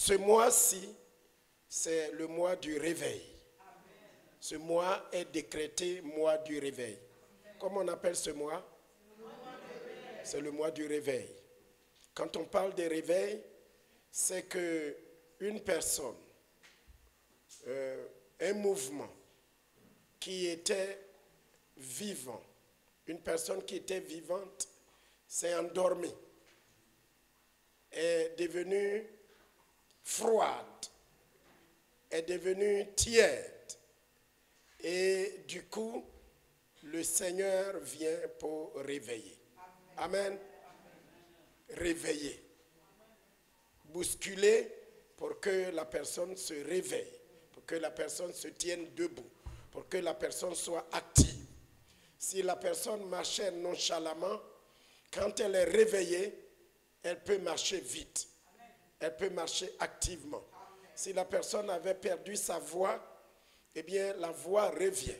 ce mois-ci, c'est le mois du réveil. Ce mois est décrété mois du réveil. Comment on appelle ce mois? C'est le mois du réveil. Quand on parle de réveil, c'est qu'une personne, un mouvement qui était vivant, une personne qui était vivante s'est endormie, est devenue froide, est devenue tiède. Et du coup, le Seigneur vient pour réveiller. Amen. Réveiller. Bousculer pour que la personne se réveille, pour que la personne se tienne debout, pour que la personne soit active. Si la personne marchait nonchalamment, quand elle est réveillée, elle peut marcher vite. Elle peut marcher activement. Si la personne avait perdu sa voix, eh bien la voix revient.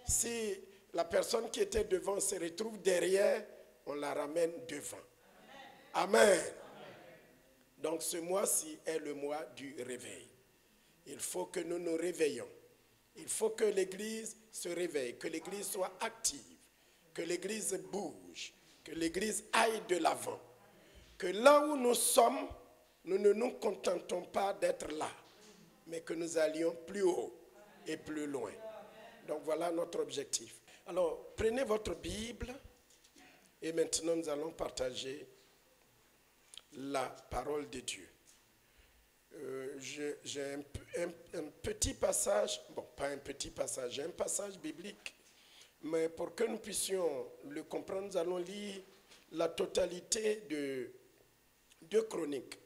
Si la personne qui était devant se retrouve derrière, on la ramène devant. Amen. Donc ce mois-ci est le mois du réveil. Il faut que nous nous réveillons. Il faut que l'Église se réveille, que l'Église soit active, que l'Église bouge, que l'Église aille de l'avant. Que là où nous sommes, nous ne nous contentons pas d'être là, mais que nous allions plus haut et plus loin. Donc voilà notre objectif. Alors prenez votre Bible et maintenant nous allons partager la parole de Dieu. J'ai un petit passage, bon pas un petit passage, j'ai un passage biblique, mais pour que nous puissions le comprendre, nous allons lire la totalité de 2 Chroniques,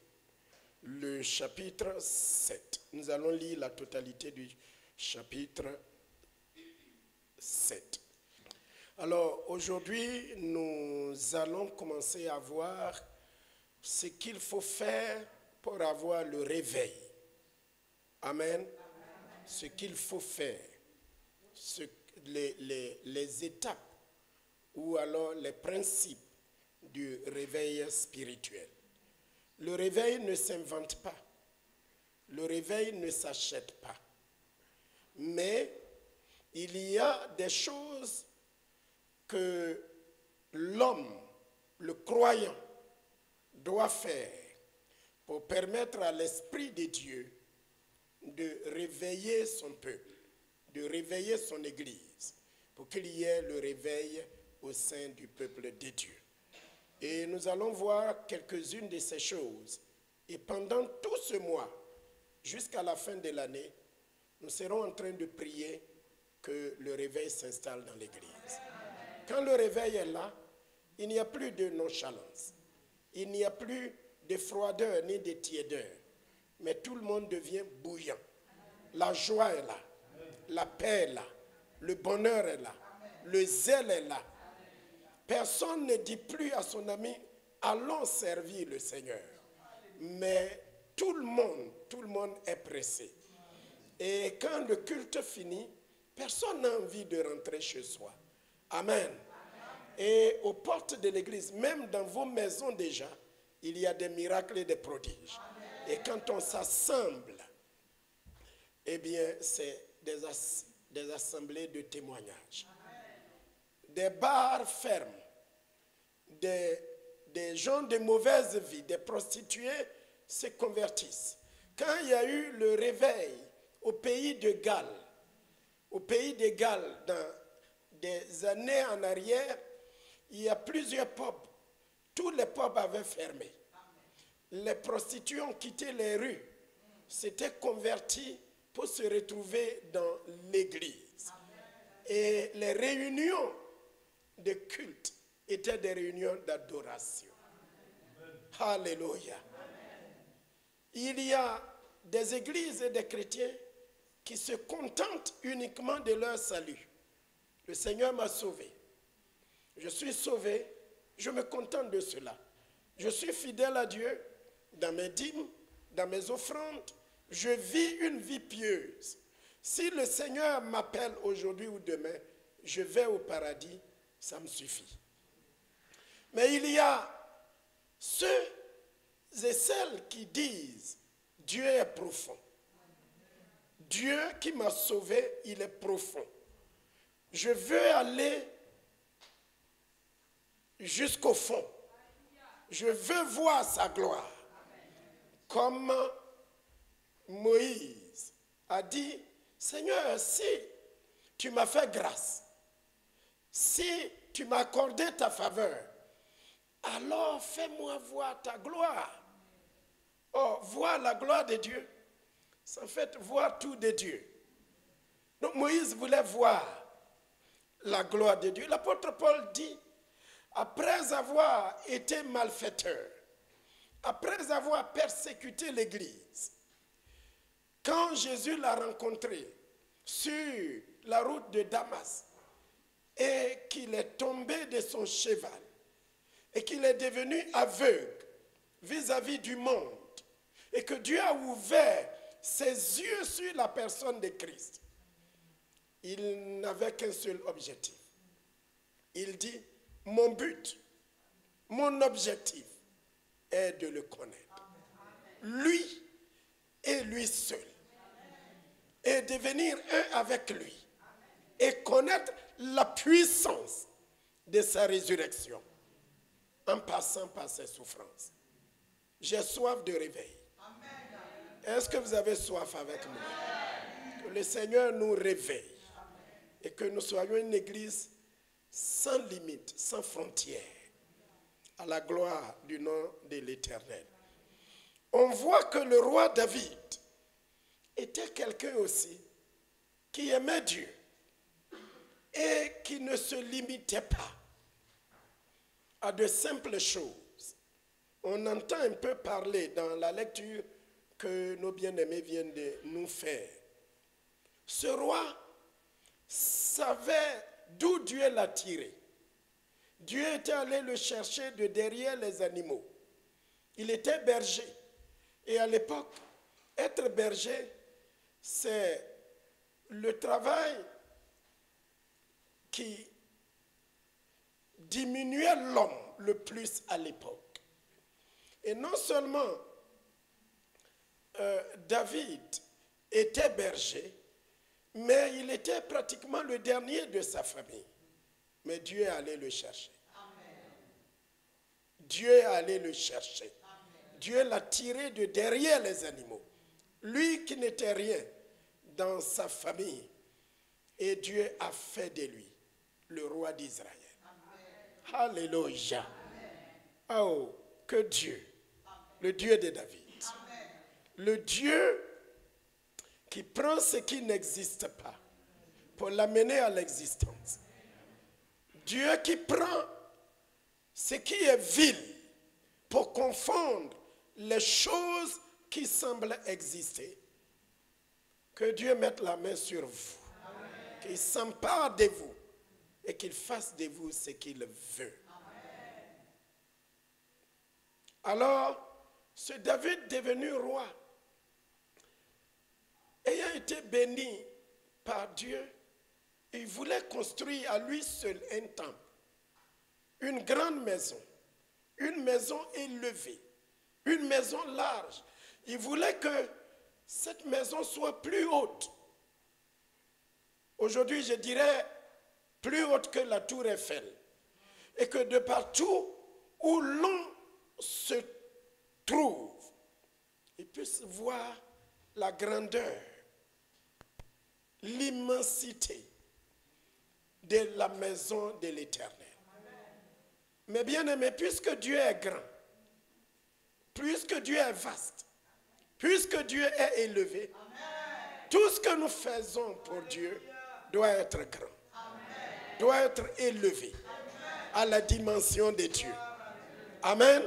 le chapitre 7. Nous allons lire la totalité du chapitre 7. Alors aujourd'hui, nous allons commencer à voir ce qu'il faut faire pour avoir le réveil. Amen. Ce qu'il faut faire, les étapes ou alors les principes du réveil spirituel. Le réveil ne s'invente pas. Le réveil ne s'achète pas. Mais il y a des choses que l'homme, le croyant, doit faire pour permettre à l'Esprit de Dieu de réveiller son peuple, de réveiller son Église, pour qu'il y ait le réveil au sein du peuple de Dieu. Et nous allons voir quelques-unes de ces choses. Et pendant tout ce mois, jusqu'à la fin de l'année, nous serons en train de prier que le réveil s'installe dans l'Église. Quand le réveil est là, il n'y a plus de nonchalance. Il n'y a plus de froideur ni de tiédeur. Mais tout le monde devient bouillant. La joie est là. La paix est là. Le bonheur est là. Le zèle est là. Personne ne dit plus à son ami, allons servir le Seigneur. Mais tout le monde est pressé. Et quand le culte finit, personne n'a envie de rentrer chez soi. Amen. Et aux portes de l'église, même dans vos maisons déjà, il y a des miracles et des prodiges. Et quand on s'assemble, eh bien, c'est des assemblées de témoignages. Des bars ferment, des gens de mauvaise vie, des prostituées se convertissent. Quand il y a eu le réveil au pays de Galles, dans des années en arrière, il y a plusieurs pubs. Tous les pubs avaient fermé. Les prostituées ont quitté les rues, s'étaient convertis pour se retrouver dans l'église. Et les réunions de culte étaient des réunions d'adoration. Alléluia. Il y a des églises et des chrétiens qui se contentent uniquement de leur salut. Le Seigneur m'a sauvé. Je suis sauvé, je me contente de cela. Je suis fidèle à Dieu dans mes dîmes, dans mes offrandes. Je vis une vie pieuse. Si le Seigneur m'appelle aujourd'hui ou demain, je vais au paradis, ça me suffit. Mais il y a ceux et celles qui disent, Dieu est profond. Dieu qui m'a sauvé, il est profond. Je veux aller jusqu'au fond. Je veux voir sa gloire. Comme Moïse a dit, Seigneur, si tu m'as fait grâce, si tu m'as accordé ta faveur, alors fais-moi voir ta gloire. Oh, voir la gloire de Dieu, c'est en fait voir tout de Dieu. Donc Moïse voulait voir la gloire de Dieu. L'apôtre Paul dit, après avoir été malfaiteur, après avoir persécuté l'Église, quand Jésus l'a rencontré sur la route de Damas et qu'il est tombé de son cheval et qu'il est devenu aveugle vis-à-vis du monde et que Dieu a ouvert ses yeux sur la personne de Christ, il n'avait qu'un seul objectif. Il dit, mon but, mon objectif est de le connaître. Lui et lui seul. Et devenir un avec lui. Et connaître la puissance de sa résurrection en passant par ses souffrances. J'ai soif de réveil. Est-ce que vous avez soif avec moi? Que le Seigneur nous réveille et que nous soyons une église sans limite, sans frontières, à la gloire du nom de l'Éternel. On voit que le roi David était quelqu'un aussi qui aimait Dieu et qui ne se limitait pas à de simples choses. On entend un peu parler dans la lecture que nos bien-aimés viennent de nous faire. Ce roi savait d'où Dieu l'a tiré. Dieu était allé le chercher de derrière les animaux. Il était berger. Et à l'époque, être berger, c'est le travail qui diminuait l'homme le plus à l'époque. Et non seulement David était berger, mais il était pratiquement le dernier de sa famille. Mais Dieu est allé le chercher. Amen. Dieu est allé le chercher. Amen. Dieu l'a tiré de derrière les animaux. Lui qui n'était rien dans sa famille. Et Dieu a fait de lui le roi d'Israël. Alléluia. Oh, que Dieu, le Dieu de David, Amen. Le Dieu qui prend ce qui n'existe pas pour l'amener à l'existence. Dieu qui prend ce qui est vil pour confondre les choses qui semblent exister. Que Dieu mette la main sur vous, qu'il s'empare de vous et qu'il fasse de vous ce qu'il veut. Alors, ce David devenu roi, ayant été béni par Dieu, il voulait construire à lui seul un temple, une grande maison, une maison élevée, une maison large. Il voulait que cette maison soit plus haute. Aujourd'hui, je dirais plus haute que la tour Eiffel. Et que de partout où l'on se trouve, il puisse voir la grandeur, l'immensité de la maison de l'Éternel. Mais bien aimé, puisque Dieu est grand, puisque Dieu est vaste, puisque Dieu est élevé, tout ce que nous faisons pour Dieu doit être grand, doit être élevé à la dimension de Dieu. Amen.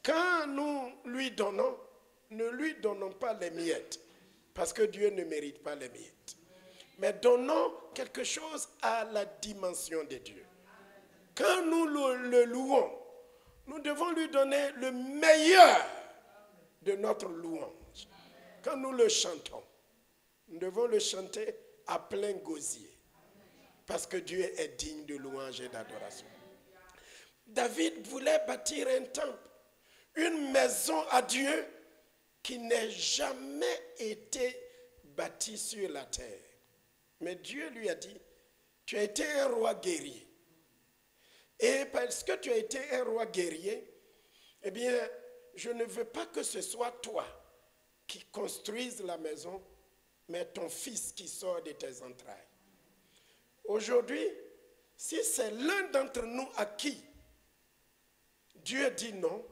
Quand nous lui donnons, ne lui donnons pas les miettes, parce que Dieu ne mérite pas les miettes. Mais donnons quelque chose à la dimension de Dieu. Quand nous le louons, nous devons lui donner le meilleur de notre louange. Quand nous le chantons, nous devons le chanter à plein gosier. Parce que Dieu est digne de louange et d'adoration. David voulait bâtir un temple, une maison à Dieu qui n'ait jamais été bâti sur la terre. Mais Dieu lui a dit, tu as été un roi guerrier. Et parce que tu as été un roi guerrier, eh bien, je ne veux pas que ce soit toi qui construise la maison, mais ton fils qui sort de tes entrailles. Aujourd'hui, si c'est l'un d'entre nous à qui Dieu dit non,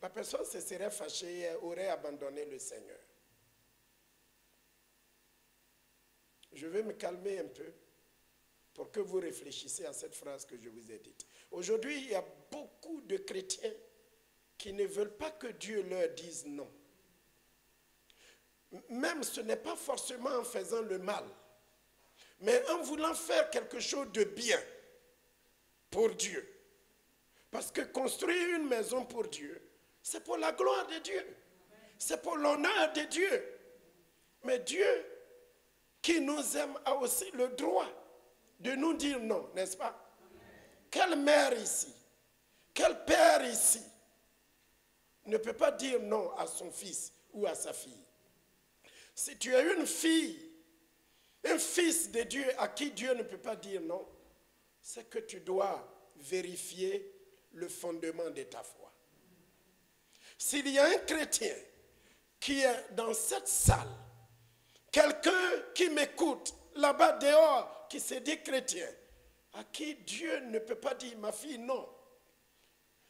la personne se serait fâchée et aurait abandonné le Seigneur. Je vais me calmer un peu pour que vous réfléchissiez à cette phrase que je vous ai dite. Aujourd'hui, il y a beaucoup de chrétiens qui ne veulent pas que Dieu leur dise non. Même ce n'est pas forcément en faisant le mal, mais en voulant faire quelque chose de bien pour Dieu. Parce que construire une maison pour Dieu, c'est pour la gloire de Dieu. C'est pour l'honneur de Dieu. Mais Dieu, qui nous aime, a aussi le droit de nous dire non, n'est-ce pas? Quelle mère ici, quel père ici ne peut pas dire non à son fils ou à sa fille? Si tu as une fille, un fils de Dieu à qui Dieu ne peut pas dire non, c'est que tu dois vérifier le fondement de ta foi. S'il y a un chrétien qui est dans cette salle, quelqu'un qui m'écoute là-bas dehors, qui se dit chrétien, à qui Dieu ne peut pas dire, ma fille, non.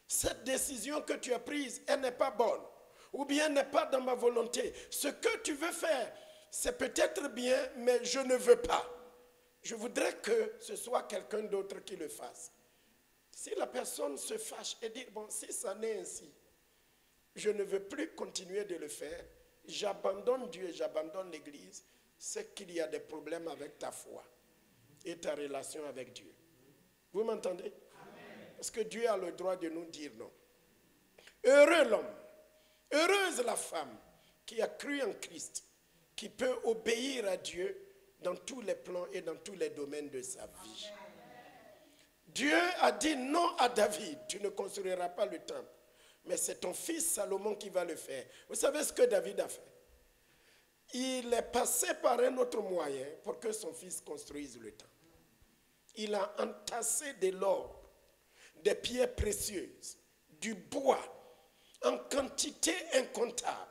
Cette décision que tu as prise, elle n'est pas bonne. Ou bien n'est pas dans ma volonté. Ce que tu veux faire, c'est peut-être bien, mais je ne veux pas. Je voudrais que ce soit quelqu'un d'autre qui le fasse. Si la personne se fâche et dit, bon, si ça n'est ainsi, je ne veux plus continuer de le faire, j'abandonne Dieu, j'abandonne l'Église, c'est qu'il y a des problèmes avec ta foi et ta relation avec Dieu. Vous m'entendez? Parce que Dieu a le droit de nous dire non. Heureux l'homme, heureuse la femme qui a cru en Christ, qui peut obéir à Dieu dans tous les plans et dans tous les domaines de sa vie. Dieu a dit non à David, tu ne construiras pas le temple, mais c'est ton fils Salomon qui va le faire. Vous savez ce que David a fait? Il est passé par un autre moyen pour que son fils construise le temple. Il a entassé de l'or, des pierres précieuses, du bois, en quantité incontable.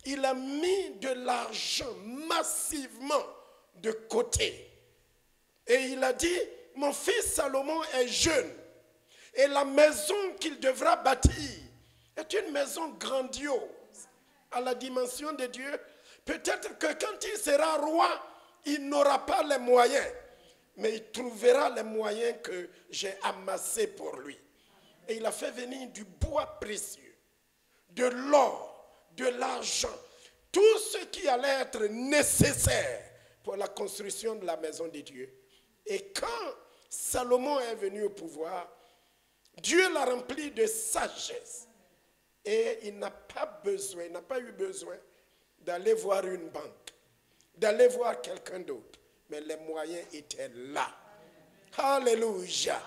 Il a mis de l'argent massivement de côté. Et il a dit, mon fils Salomon est jeune. Et la maison qu'il devra bâtir est une maison grandiose, à la dimension de Dieu. Peut-être que quand il sera roi, il n'aura pas les moyens. Mais il trouvera les moyens que j'ai amassés pour lui. Et il a fait venir du bois précieux, de l'or, de l'argent, tout ce qui allait être nécessaire pour la construction de la maison de Dieu. Et quand Salomon est venu au pouvoir, Dieu l'a rempli de sagesse. Et il n'a pas eu besoin d'aller voir une banque, d'aller voir quelqu'un d'autre. Mais les moyens étaient là. Alléluia.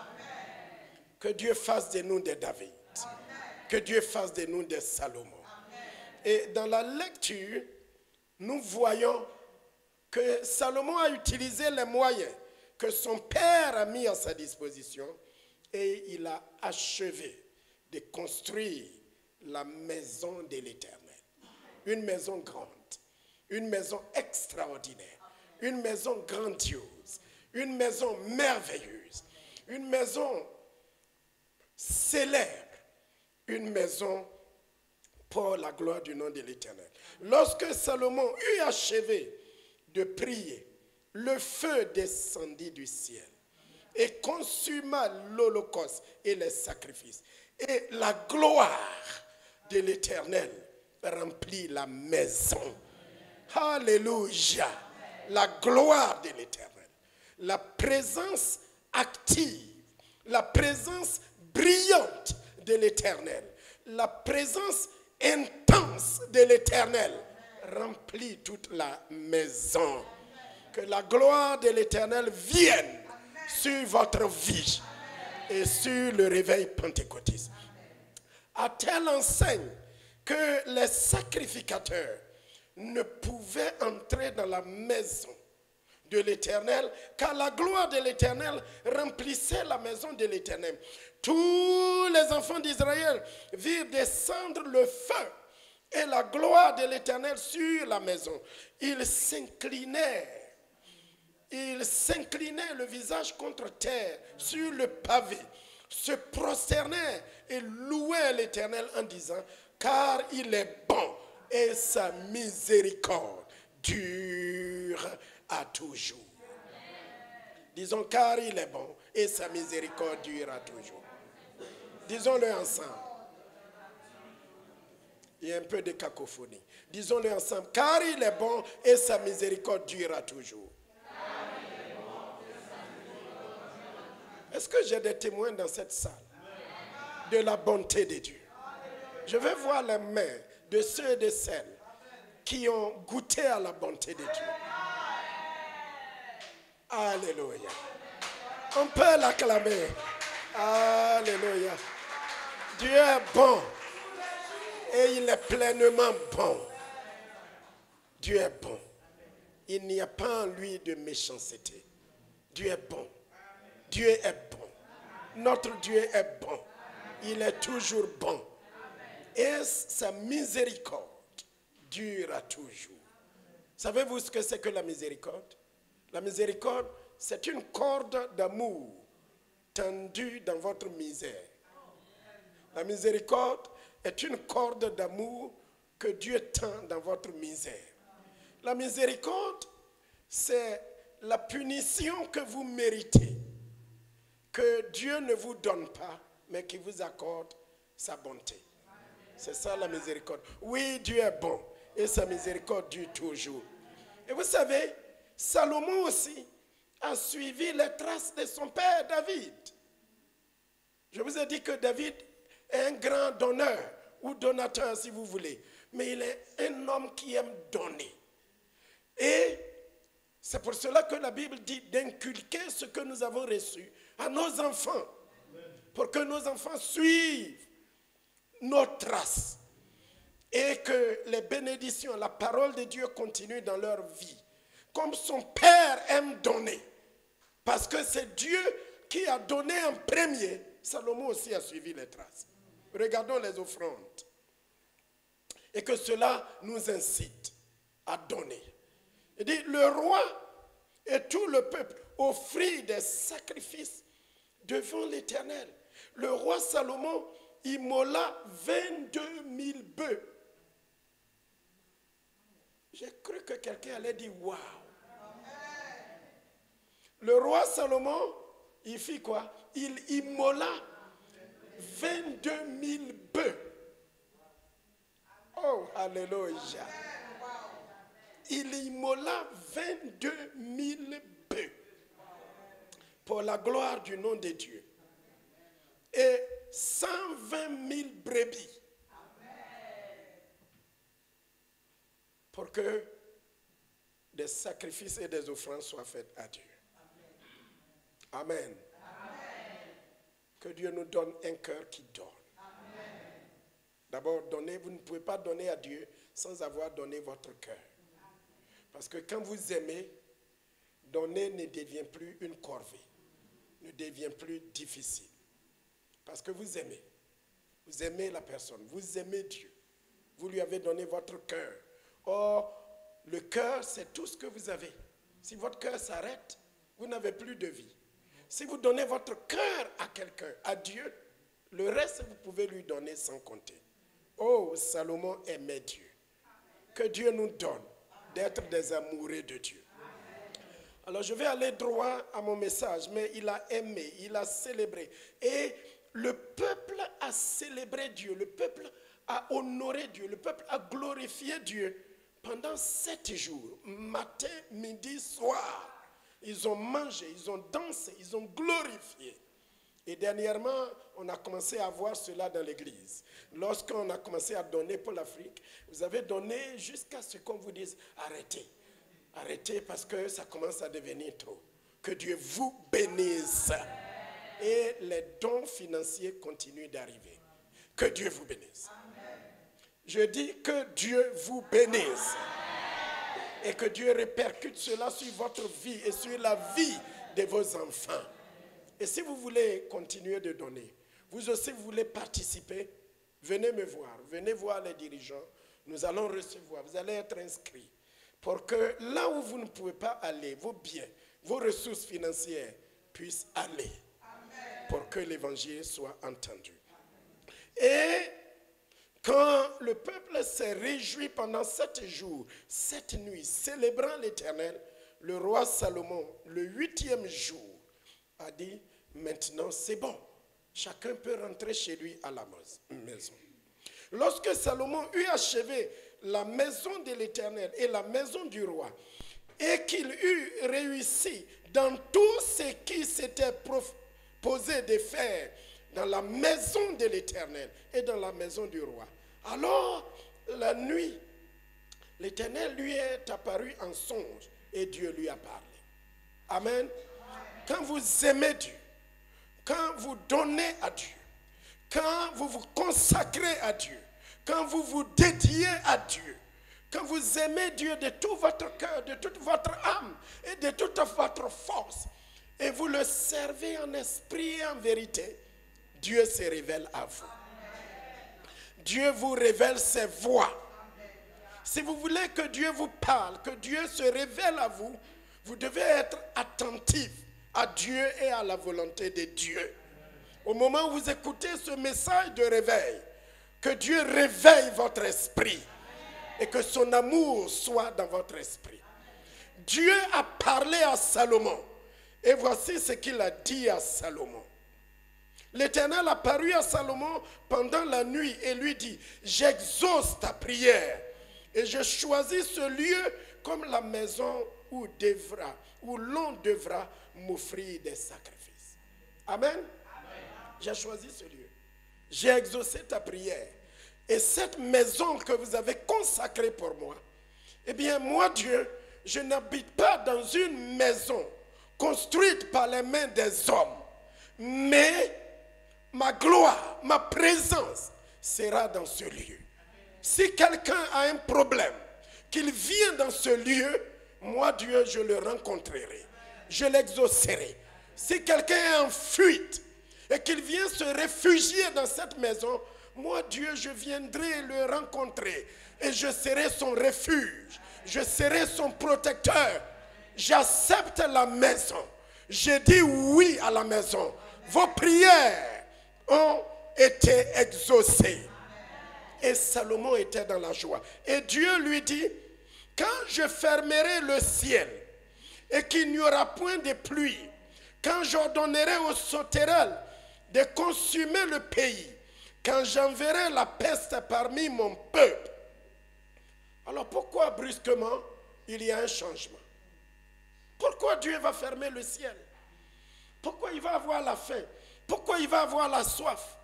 Que Dieu fasse de nous des David. Que Dieu fasse de nous des Salomon. Et dans la lecture, nous voyons que Salomon a utilisé les moyens que son père a mis à sa disposition et il a achevé de construire la maison de l'Éternel. Une maison grande, une maison extraordinaire, une maison grandiose, une maison merveilleuse, une maison célèbre, une maison pour la gloire du nom de l'Éternel. Lorsque Salomon eut achevé de prier, le feu descendit du ciel et consuma l'holocauste et les sacrifices. Et la gloire de l'Éternel remplit la maison. Alléluia. La gloire de l'Éternel. La présence active, la présence brillante de l'Éternel, la présence intense de l'Éternel remplit toute la maison. Que la gloire de l'Éternel vienne sur votre vie et sur le réveil pentecôtiste. À telle enseigne que les sacrificateurs ne pouvaient entrer dans la maison de l'Éternel, car la gloire de l'Éternel remplissait la maison de l'Éternel. Tous les enfants d'Israël virent descendre le feu et la gloire de l'Éternel sur la maison. Ils s'inclinaient le visage contre terre sur le pavé, se prosternaient et louaient l'Éternel en disant, car il est bon et sa miséricorde dure à toujours. Disons, car il est bon et sa miséricorde dure à toujours. Disons-le ensemble. Il y a un peu de cacophonie. Disons-le ensemble. Car il est bon et sa miséricorde dure à toujours. Est-ce que j'ai des témoins dans cette salle de la bonté de Dieu? Je vais voir les mains de ceux et de celles qui ont goûté à la bonté de Dieu. Alléluia. On peut l'acclamer. Alléluia. Dieu est bon et il est pleinement bon. Dieu est bon. Il n'y a pas en lui de méchanceté. Dieu est bon. Dieu est bon. Notre Dieu est bon. Il est toujours bon. Et sa miséricorde dure à toujours. Savez-vous ce que c'est que la miséricorde? La miséricorde, c'est une corde d'amour tendue dans votre misère. La miséricorde est une corde d'amour que Dieu tend dans votre misère. La miséricorde, c'est la punition que vous méritez, que Dieu ne vous donne pas, mais qui vous accorde sa bonté. C'est ça la miséricorde. Oui, Dieu est bon et sa miséricorde dure toujours. Et vous savez, Salomon aussi a suivi les traces de son père David. Je vous ai dit que David est un grand donneur ou donateur si vous voulez. Mais il est un homme qui aime donner. Et c'est pour cela que la Bible dit d'inculquer ce que nous avons reçu à nos enfants. Pour que nos enfants suivent nos traces. Et que les bénédictions, la parole de Dieu continue dans leur vie. Comme son père aime donner. Parce que c'est Dieu qui a donné en premier. Salomon aussi a suivi les traces. Regardons les offrandes. Et que cela nous incite à donner. Il dit, le roi et tout le peuple offrirent des sacrifices devant l'Éternel. Le roi Salomon immola 22 000 bœufs. J'ai cru que quelqu'un allait dire waouh. Le roi Salomon, il fit quoi? Il immola 22 000 bœufs. Oh, alléluia. Il immola 22 000 bœufs pour la gloire du nom de Dieu. Et 120 000 brebis. Pour que des sacrifices et des offrandes soient faits à Dieu. Amen. Amen. Que Dieu nous donne un cœur qui donne. D'abord, donner, vous ne pouvez pas donner à Dieu sans avoir donné votre cœur. Parce que quand vous aimez, donner ne devient plus une corvée, ne devient plus difficile. Parce que vous aimez la personne, vous aimez Dieu, vous lui avez donné votre cœur. Or, le cœur, c'est tout ce que vous avez. Si votre cœur s'arrête, vous n'avez plus de vie. Si vous donnez votre cœur à quelqu'un, à Dieu, le reste, vous pouvez lui donner sans compter. Oh, Salomon aimait Dieu. Que Dieu nous donne d'être des amoureux de Dieu. Alors, je vais aller droit à mon message, mais il a aimé, il a célébré. Et le peuple a célébré Dieu, le peuple a honoré Dieu, le peuple a glorifié Dieu pendant 7 jours, matin, midi, soir. Ils ont mangé, ils ont dansé, ils ont glorifié. Et dernièrement, on a commencé à voir cela dans l'église. Lorsqu'on a commencé à donner pour l'Afrique, vous avez donné jusqu'à ce qu'on vous dise arrêtez. Arrêtez parce que ça commence à devenir trop. Que Dieu vous bénisse. Et les dons financiers continuent d'arriver. Que Dieu vous bénisse. Je dis que Dieu vous bénisse. Et que Dieu répercute cela sur votre vie et sur la vie de vos enfants. Et si vous voulez continuer de donner, vous aussi vous voulez participer, venez me voir, venez voir les dirigeants. Nous allons recevoir, vous allez être inscrits. Pour que là où vous ne pouvez pas aller, vos biens, vos ressources financières puissent aller. Amen. Pour que l'évangile soit entendu. Et quand le peuple s'est réjoui pendant 7 jours, 7 nuits, célébrant l'Éternel, le roi Salomon, le 8e jour, a dit, maintenant c'est bon, chacun peut rentrer chez lui à la maison. Lorsque Salomon eut achevé la maison de l'Éternel et la maison du roi, et qu'il eut réussi dans tout ce qui s'était proposé de faire dans la maison de l'Éternel et dans la maison du roi, alors la nuit, l'Éternel lui est apparu en songe et Dieu lui a parlé. Amen. Quand vous aimez Dieu, quand vous donnez à Dieu, quand vous vous consacrez à Dieu, quand vous vous dédiez à Dieu, quand vous aimez Dieu de tout votre cœur, de toute votre âme et de toute votre force, et vous le servez en esprit et en vérité, Dieu se révèle à vous. Dieu vous révèle ses voies. Si vous voulez que Dieu vous parle, que Dieu se révèle à vous, vous devez être attentif à Dieu et à la volonté de Dieu. Au moment où vous écoutez ce message de réveil, que Dieu réveille votre esprit et que son amour soit dans votre esprit. Dieu a parlé à Salomon et voici ce qu'il a dit à Salomon. L'Éternel apparut à Salomon pendant la nuit et lui dit, j'exauce ta prière et je choisis ce lieu comme la maison où l'on devra m'offrir des sacrifices. Amen. J'ai choisi ce lieu. J'ai exaucé ta prière. Et cette maison que vous avez consacrée pour moi, eh bien moi Dieu, je n'habite pas dans une maison construite par les mains des hommes, mais ma gloire, ma présence sera dans ce lieu. Si quelqu'un a un problème, qu'il vienne dans ce lieu, moi Dieu, je le rencontrerai. Je l'exaucerai. Si quelqu'un est en fuite et qu'il vient se réfugier dans cette maison, moi Dieu, je viendrai le rencontrer et je serai son refuge. Je serai son protecteur. J'accepte la maison. Je dis oui à la maison. Vos prières ont été exaucées. Et Salomon était dans la joie. Et Dieu lui dit, quand je fermerai le ciel et qu'il n'y aura point de pluie, quand j'ordonnerai aux sauterelles de consumer le pays, quand j'enverrai la peste parmi mon peuple. Alors pourquoi brusquement il y a un changement? Pourquoi Dieu va fermer le ciel? Pourquoi il va avoir la faim? Pourquoi il va avoir la soif?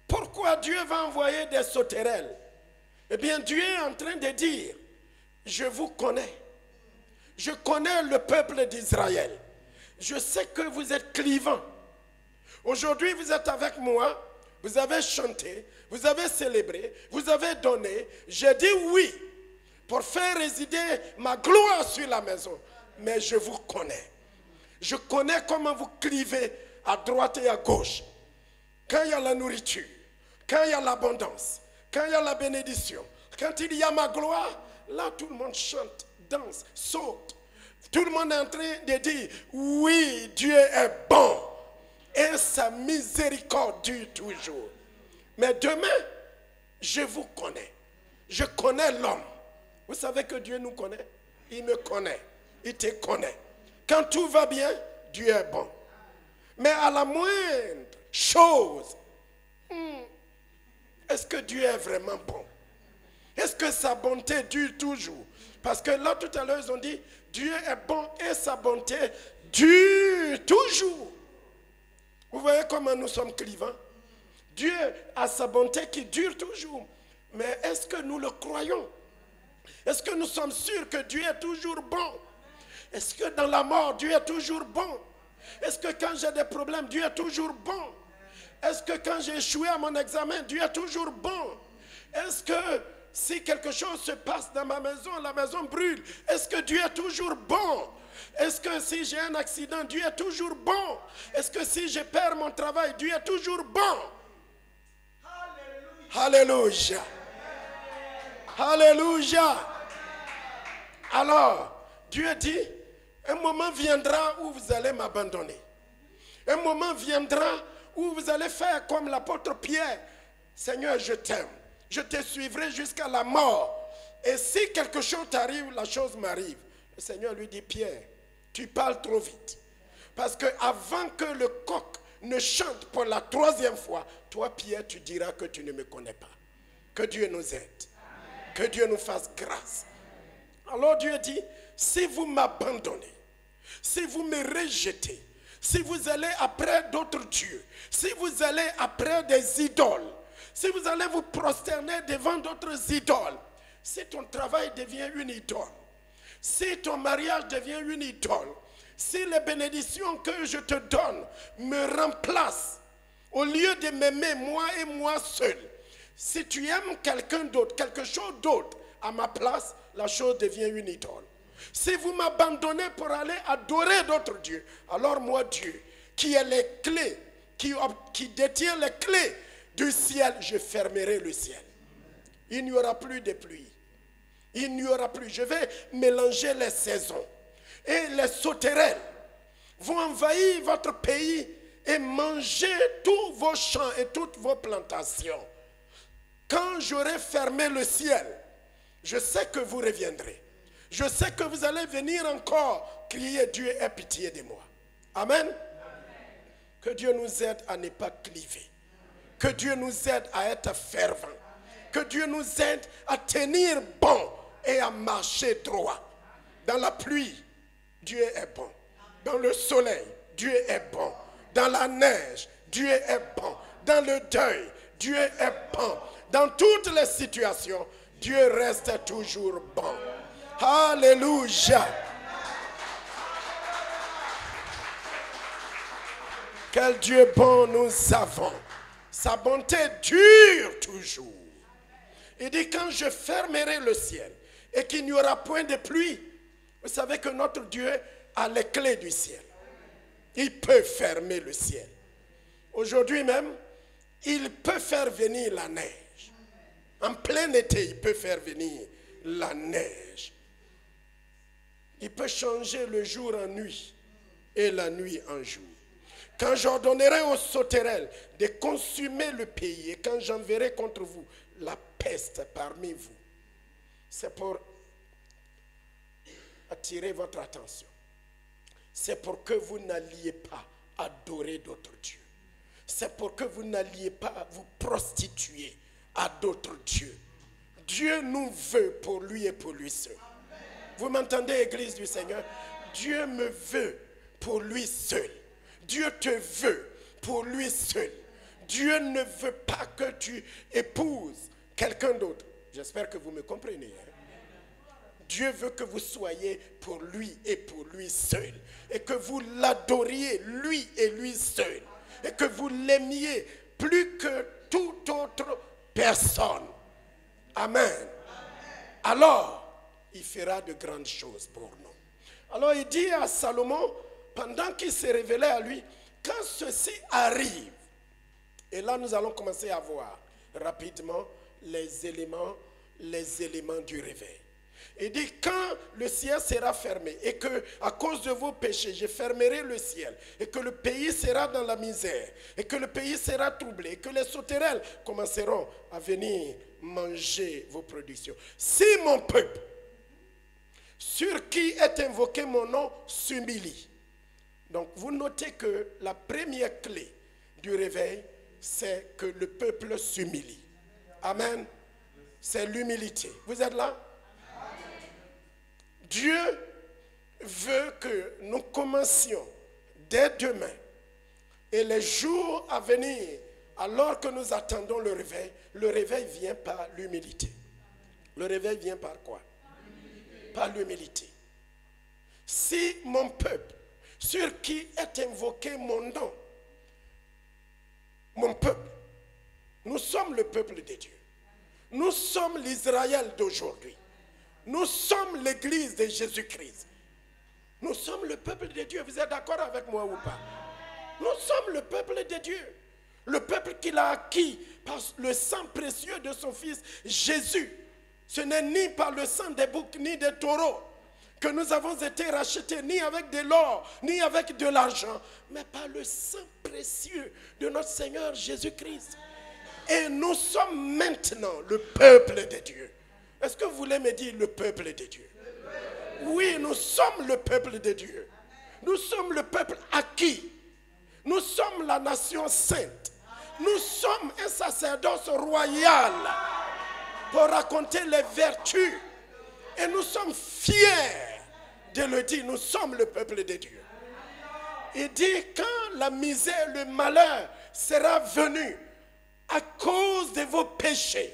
Pourquoi Dieu va envoyer des sauterelles? Eh bien, Dieu est en train de dire, je vous connais. Je connais le peuple d'Israël. Je sais que vous êtes clivants. Aujourd'hui, vous êtes avec moi. Vous avez chanté. Vous avez célébré. Vous avez donné. J'ai dit oui pour faire résider ma gloire sur la maison. Mais je vous connais. Je connais comment vous clivez à droite et à gauche. Quand il y a la nourriture, quand il y a l'abondance, quand il y a la bénédiction, quand il y a ma gloire, là tout le monde chante, danse, saute. Tout le monde est en train de dire, oui, Dieu est bon et sa miséricorde dure toujours. Mais demain, je vous connais. Je connais l'homme. Vous savez que Dieu nous connaît. Il me connaît. Il te connaît. Quand tout va bien, Dieu est bon. Mais à la moindre chose, est-ce que Dieu est vraiment bon? Est-ce que sa bonté dure toujours? Parce que là, tout à l'heure, ils ont dit, Dieu est bon et sa bonté dure toujours. Vous voyez comment nous sommes clivants? Dieu a sa bonté qui dure toujours. Mais est-ce que nous le croyons? Est-ce que nous sommes sûrs que Dieu est toujours bon? Est-ce que dans la mort, Dieu est toujours bon? Est-ce que quand j'ai des problèmes, Dieu est toujours bon? Est-ce que quand j'ai échoué à mon examen, Dieu est toujours bon? Est-ce que si quelque chose se passe dans ma maison, la maison brûle, est-ce que Dieu est toujours bon? Est-ce que si j'ai un accident, Dieu est toujours bon? Est-ce que si je perds mon travail, Dieu est toujours bon? Alléluia. Alléluia. Alors, Dieu dit, un moment viendra où vous allez m'abandonner. Un moment viendra où vous allez faire comme l'apôtre Pierre. Seigneur, je t'aime. Je te suivrai jusqu'à la mort. Et si quelque chose t'arrive, la chose m'arrive. Le Seigneur lui dit, Pierre, tu parles trop vite. Parce que avant que le coq ne chante pour la 3e fois, toi, Pierre, tu diras que tu ne me connais pas. Que Dieu nous aide. Amen. Que Dieu nous fasse grâce. Alors Dieu dit, si vous m'abandonnez, si vous me rejetez, si vous allez après d'autres dieux, si vous allez après des idoles, si vous allez vous prosterner devant d'autres idoles, si ton travail devient une idole, si ton mariage devient une idole, si les bénédictions que je te donne me remplacent, au lieu de m'aimer moi et moi seul, si tu aimes quelqu'un d'autre, quelque chose d'autre à ma place, la chose devient une idole. Si vous m'abandonnez pour aller adorer d'autres dieux, alors moi, Dieu, qui a les clés, qui détient les clés du ciel, je fermerai le ciel. Il n'y aura plus de pluie. Il n'y aura plus. Je vais mélanger les saisons. Et les sauterelles vont envahir votre pays et manger tous vos champs et toutes vos plantations. Quand j'aurai fermé le ciel, je sais que vous reviendrez. Je sais que vous allez venir encore crier, Dieu ait pitié de moi. Amen. Amen. Que Dieu nous aide à ne pas cliver. Que Dieu nous aide à être fervents. Que Dieu nous aide à tenir bon et à marcher droit. Dans la pluie, Dieu est bon. Dans le soleil, Dieu est bon. Dans la neige, Dieu est bon. Dans le deuil, Dieu est bon. Dans toutes les situations, Dieu reste toujours bon. Alléluia. Quel Dieu bon nous avons. Sa bonté dure toujours. Il dit, quand je fermerai le ciel et qu'il n'y aura point de pluie, vous savez que notre Dieu a les clés du ciel. Il peut fermer le ciel. Aujourd'hui même, il peut faire venir la neige. En plein été, il peut faire venir la neige. Il peut changer le jour en nuit et la nuit en jour. Quand j'ordonnerai aux sauterelles de consumer le pays et quand j'enverrai contre vous la peste parmi vous, c'est pour attirer votre attention. C'est pour que vous n'alliez pas adorer d'autres dieux. C'est pour que vous n'alliez pas vous prostituer à d'autres dieux. Dieu nous veut pour lui et pour lui seul. Vous m'entendez, Église du Seigneur? Dieu me veut pour lui seul. Dieu te veut pour lui seul. Dieu ne veut pas que tu épouses quelqu'un d'autre. J'espère que vous me comprenez. Dieu veut que vous soyez pour lui et pour lui seul. Et que vous l'adoriez lui et lui seul. Et que vous l'aimiez plus que toute autre personne. Amen. Alors, il fera de grandes choses pour nous. Alors il dit à Salomon, pendant qu'il s'est révélé à lui, quand ceci arrive, et là nous allons commencer à voir rapidement les éléments du réveil. Il dit, quand le ciel sera fermé et que à cause de vos péchés, je fermerai le ciel et que le pays sera dans la misère et que le pays sera troublé et que les sauterelles commenceront à venir manger vos productions. Si mon peuple, sur qui est invoqué mon nom, s'humilie. Donc vous notez que la première clé du réveil, c'est que le peuple s'humilie. Amen. C'est l'humilité. Vous êtes là? Dieu veut que nous commencions dès demain et les jours à venir, alors que nous attendons le réveil vient par l'humilité. Le réveil vient par quoi? Par l'humilité. Si mon peuple, sur qui est invoqué mon nom, mon peuple, nous sommes le peuple de Dieu. Nous sommes l'Israël d'aujourd'hui. Nous sommes l'église de Jésus-Christ. Nous sommes le peuple de Dieu. Vous êtes d'accord avec moi ou pas? Nous sommes le peuple de Dieu. Le peuple qu'il a acquis par le sang précieux de son Fils Jésus. Ce n'est ni par le sang des boucs ni des taureaux que nous avons été rachetés, ni avec de l'or, ni avec de l'argent, mais par le sang précieux de notre Seigneur Jésus-Christ. Et nous sommes maintenant le peuple de Dieu. Est-ce que vous voulez me dire le peuple de Dieu? Oui, nous sommes le peuple de Dieu. Nous sommes le peuple acquis. Nous sommes la nation sainte. Nous sommes un sacerdoce royal pour raconter les vertus. Et nous sommes fiers de le dire. Nous sommes le peuple de Dieu. Il dit quand la misère, le malheur sera venu à cause de vos péchés,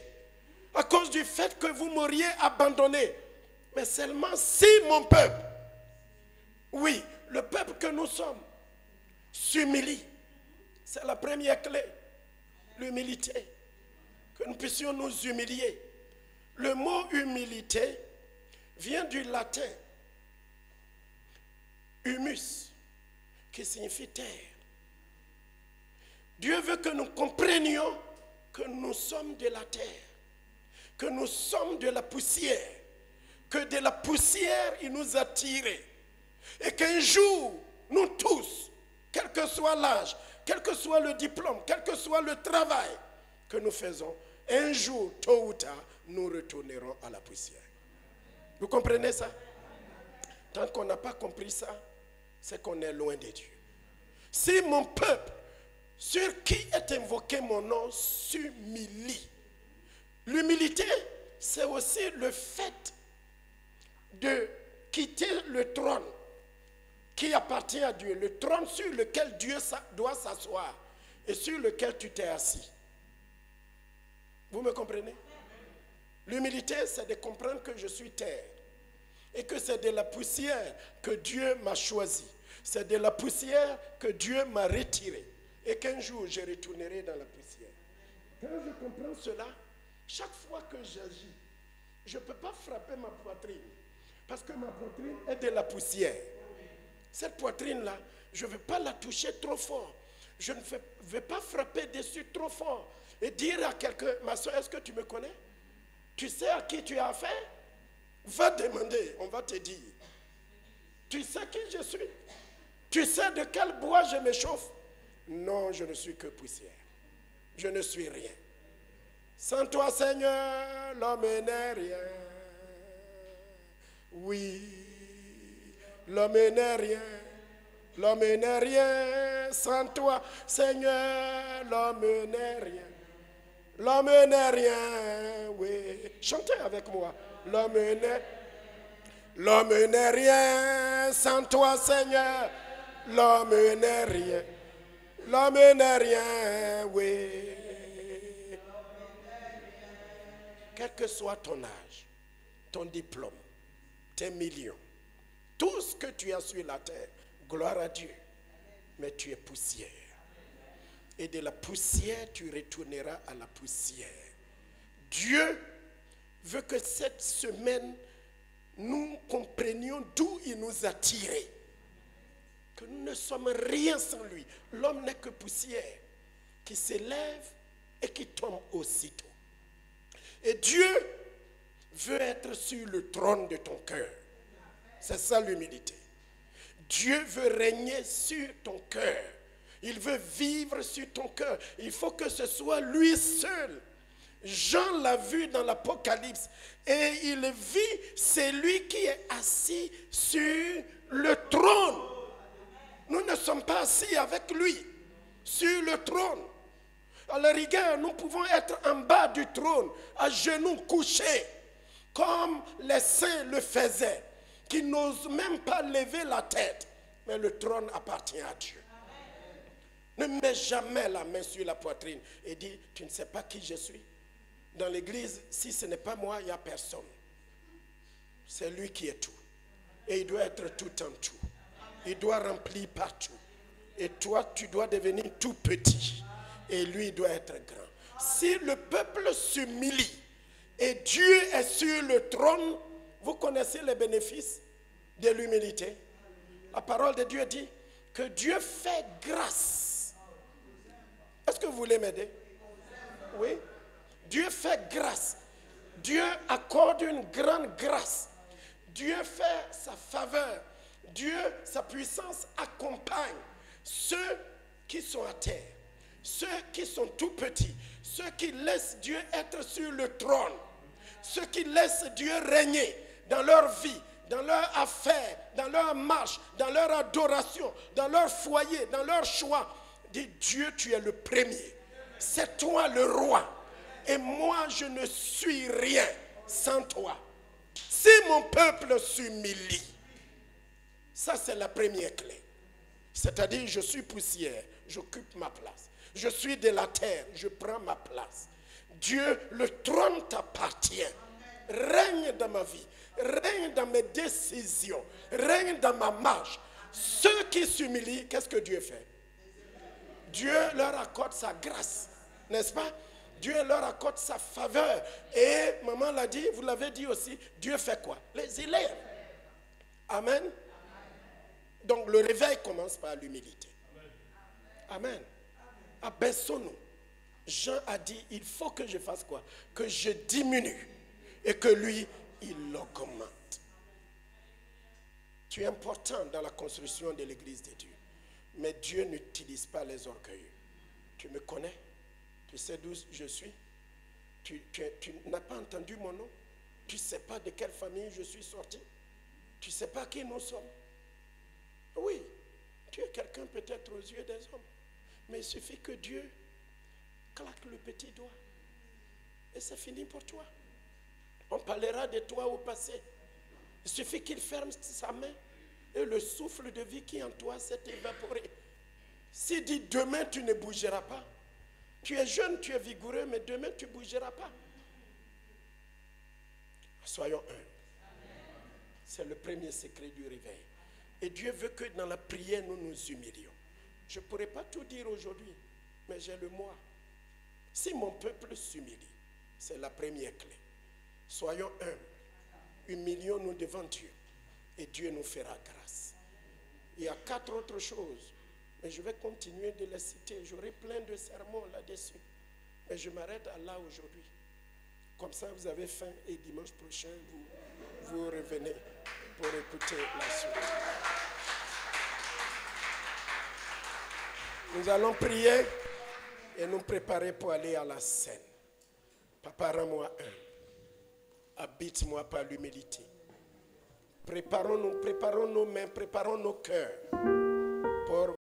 à cause du fait que vous m'auriez abandonné, mais seulement si mon peuple, oui, le peuple que nous sommes, s'humilie. C'est la première clé, l'humilité. Que nous puissions nous humilier. Le mot humilité vient du latin humus, qui signifie terre. Dieu veut que nous comprenions que nous sommes de la terre, que nous sommes de la poussière, que de la poussière il nous a tirés, et qu'un jour, nous tous, quel que soit l'âge, quel que soit le diplôme, quel que soit le travail que nous faisons, un jour, tôt ou tard, nous retournerons à la poussière. Vous comprenez ça? Tant qu'on n'a pas compris ça, c'est qu'on est loin de Dieu. Si mon peuple, sur qui est invoqué mon nom, s'humilie. L'humilité, c'est aussi le fait de quitter le trône qui appartient à Dieu, le trône sur lequel Dieu doit s'asseoir et sur lequel tu t'es assis. Vous me comprenez? L'humilité, c'est de comprendre que je suis terre et que c'est de la poussière que Dieu m'a choisi. C'est de la poussière que Dieu m'a retiré et qu'un jour je retournerai dans la poussière. Quand je comprends cela, chaque fois que j'agis, je ne peux pas frapper ma poitrine parce que ma poitrine est de la poussière. Cette poitrine-là, je ne veux pas la toucher trop fort. Je ne veux pas frapper dessus trop fort et dire à quelqu'un, ma soeur, est-ce que tu me connais? Tu sais à qui tu as affaire? Va demander, on va te dire. Tu sais qui je suis? Tu sais de quel bois je m'échauffe? Non, je ne suis que poussière. Je ne suis rien. Sans toi, Seigneur, l'homme n'est rien. Oui, l'homme n'est rien. L'homme n'est rien. Sans toi, Seigneur, l'homme n'est rien. L'homme n'est rien. Oui, chantez avec moi. L'homme n'est rien. Sans toi, Seigneur, l'homme n'est rien. L'homme n'est rien, oui. Quel que soit ton âge, ton diplôme, tes millions, tout ce que tu as sur la terre, gloire à Dieu. Mais tu es poussière. Et de la poussière, tu retourneras à la poussière. Dieu veut que cette semaine, nous comprenions d'où il nous a tirés. Que nous ne sommes rien sans lui. L'homme n'est que poussière qui s'élève et qui tombe aussitôt. Et Dieu veut être sur le trône de ton cœur. C'est ça l'humilité. Dieu veut régner sur ton cœur. Il veut vivre sur ton cœur. Il faut que ce soit lui seul. Jean l'a vu dans l'Apocalypse. Et il vit celui qui est assis sur le trône. Nous ne sommes pas assis avec lui sur le trône. À la rigueur, nous pouvons être en bas du trône, à genoux couchés, comme les saints le faisaient, qui n'osent même pas lever la tête. Mais le trône appartient à Dieu. Ne mets jamais la main sur la poitrine et dis, tu ne sais pas qui je suis. Dans l'église, si ce n'est pas moi, il n'y a personne. C'est lui qui est tout. Et il doit être tout en tout. Il doit remplir partout. Et toi, tu dois devenir tout petit. Et lui, il doit être grand. Si le peuple s'humilie, Et Dieu est sur le trône. Vous connaissez les bénéfices de l'humilité. La parole de Dieu dit que Dieu fait grâce. Est-ce que vous voulez m'aider? Oui. Dieu fait grâce. Dieu accorde une grande grâce. Dieu fait sa faveur. Dieu, sa puissance accompagne ceux qui sont à terre, ceux qui sont tout petits, ceux qui laissent Dieu être sur le trône, ceux qui laissent Dieu régner dans leur vie, dans leur affaire, dans leur marche, dans leur adoration, dans leur foyer, dans leur choix. Dis, Dieu, tu es le premier. C'est toi le roi. Et moi, je ne suis rien sans toi. Si mon peuple s'humilie, ça c'est la première clé. C'est-à-dire, je suis poussière, j'occupe ma place. Je suis de la terre, je prends ma place. Dieu, le trône t'appartient. Règne dans ma vie, règne dans mes décisions, règne dans ma marche. Ceux qui s'humilient, qu'est-ce que Dieu fait? Dieu leur accorde sa grâce, n'est-ce pas? Dieu leur accorde sa faveur. Et maman l'a dit, vous l'avez dit aussi, Dieu fait quoi? Les élève. Amen. Donc le réveil commence par l'humilité. Amen. Abaissons-nous. Jean a dit, il faut que je fasse quoi? Que je diminue et que lui, il augmente. Tu es important dans la construction de l'église de Dieu. Mais Dieu n'utilise pas les orgueilleux. Tu me connais? Tu sais d'où je suis? Tu n'as pas entendu mon nom? Tu ne sais pas de quelle famille je suis sorti? Tu ne sais pas qui nous sommes? Oui, tu es quelqu'un peut-être aux yeux des hommes. Mais il suffit que Dieu claque le petit doigt. Et c'est fini pour toi. On parlera de toi au passé. Il suffit qu'il ferme sa main et le souffle de vie qui est en toi s'est évaporé. S'il dit demain tu ne bougeras pas, tu es jeune, tu es vigoureux, mais demain tu ne bougeras pas. Soyons humbles. C'est le premier secret du réveil. Et Dieu veut que dans la prière nous nous humilions. Je ne pourrais pas tout dire aujourd'hui, mais j'ai le moi. Si mon peuple s'humilie, c'est la première clé. Soyons humbles. Humilions-nous devant Dieu. Et Dieu nous fera grâce. Il y a 4 autres choses. Mais je vais continuer de les citer. J'aurai plein de sermons là-dessus. Mais je m'arrête à là aujourd'hui. Comme ça, vous avez faim et dimanche prochain, vous revenez pour écouter la suite. Nous allons prier et nous préparer pour aller à la scène. Papa, rends-moi un. Habite-moi par l'humilité. Préparons nos mains, préparons nos cœurs pour